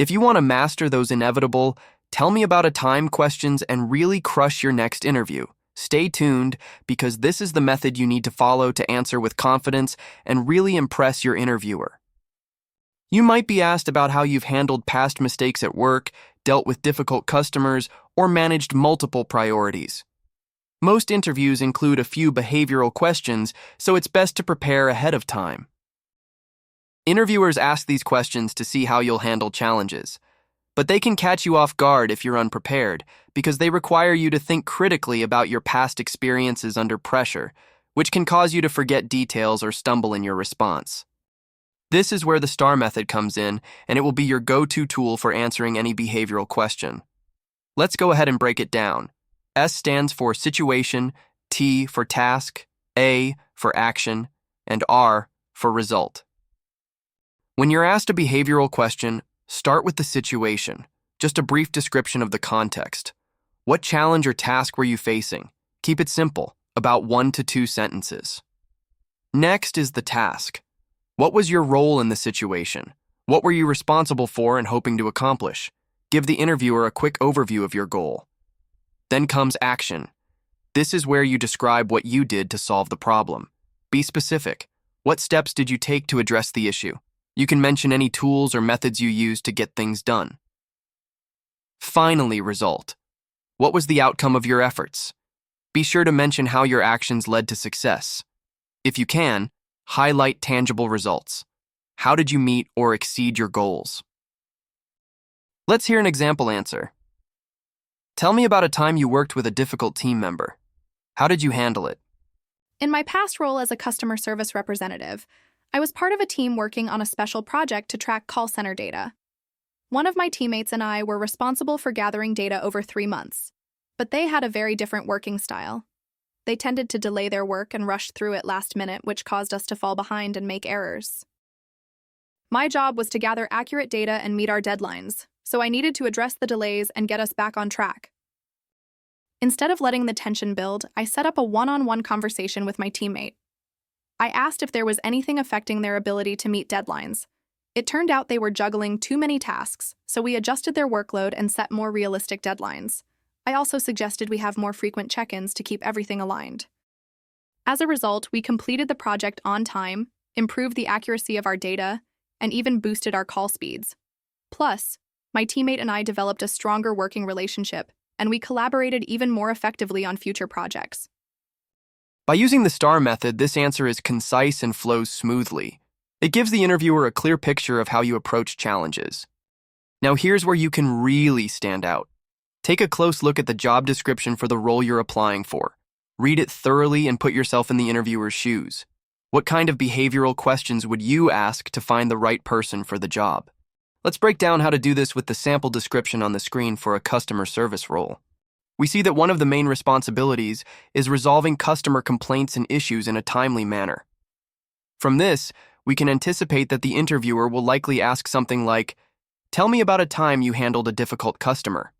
If you want to master those inevitable, tell me about a time questions and really crush your next interview, stay tuned because this is the method you need to follow to answer with confidence and really impress your interviewer. You might be asked about how you've handled past mistakes at work, dealt with difficult customers, or managed multiple priorities. Most interviews include a few behavioral questions, so it's best to prepare ahead of time. Interviewers ask these questions to see how you'll handle challenges, but they can catch you off guard if you're unprepared because they require you to think critically about your past experiences under pressure, which can cause you to forget details or stumble in your response. This is where the S.T.A.R method comes in, and it will be your go-to tool for answering any behavioral question. Let's go ahead and break it down. S stands for situation, T for task, A for action, and R for result. When you're asked a behavioral question, start with the situation, just a brief description of the context. What challenge or task were you facing? Keep it simple, about 1 to 2 sentences. Next is the task. What was your role in the situation? What were you responsible for and hoping to accomplish? Give the interviewer a quick overview of your goal. Then comes action. This is where you describe what you did to solve the problem. Be specific. What steps did you take to address the issue? You can mention any tools or methods you used to get things done. Finally, result. What was the outcome of your efforts? Be sure to mention how your actions led to success. If you can, highlight tangible results. How did you meet or exceed your goals? Let's hear an example answer. Tell me about a time you worked with a difficult team member. How did you handle it? In my past role as a customer service representative, I was part of a team working on a special project to track call center data. One of my teammates and I were responsible for gathering data over 3 months, but they had a very different working style. They tended to delay their work and rush through it last minute, which caused us to fall behind and make errors. My job was to gather accurate data and meet our deadlines, so I needed to address the delays and get us back on track. Instead of letting the tension build, I set up a one-on-one conversation with my teammate. I asked if there was anything affecting their ability to meet deadlines. It turned out they were juggling too many tasks, so we adjusted their workload and set more realistic deadlines. I also suggested we have more frequent check-ins to keep everything aligned. As a result, we completed the project on time, improved the accuracy of our data, and even boosted our call speeds. Plus, my teammate and I developed a stronger working relationship, and we collaborated even more effectively on future projects. By using the S.T.A.R method, this answer is concise and flows smoothly. It gives the interviewer a clear picture of how you approach challenges. Now here's where you can really stand out. Take a close look at the job description for the role you're applying for. Read it thoroughly and put yourself in the interviewer's shoes. What kind of behavioral questions would you ask to find the right person for the job? Let's break down how to do this with the sample description on the screen for a customer service role. We see that one of the main responsibilities is resolving customer complaints and issues in a timely manner. From this, we can anticipate that the interviewer will likely ask something like, "Tell me about a time you handled a difficult customer."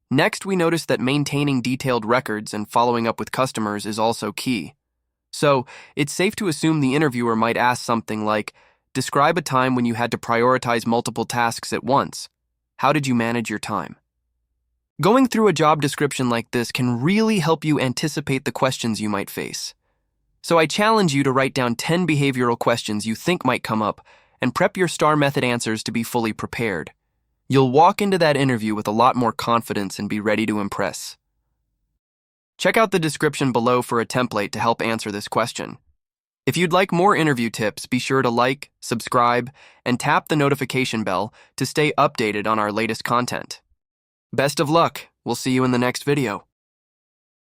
Next, we notice that maintaining detailed records and following up with customers is also key. So, it's safe to assume the interviewer might ask something like, "Describe a time when you had to prioritize multiple tasks at once. How did you manage your time?" Going through a job description like this can really help you anticipate the questions you might face. So I challenge you to write down 10 behavioral questions you think might come up and prep your S.T.A.R method answers to be fully prepared. You'll walk into that interview with a lot more confidence and be ready to impress. Check out the description below for a template to help answer this question. If you'd like more interview tips, be sure to like, subscribe, and tap the notification bell to stay updated on our latest content. Best of luck. We'll see you in the next video.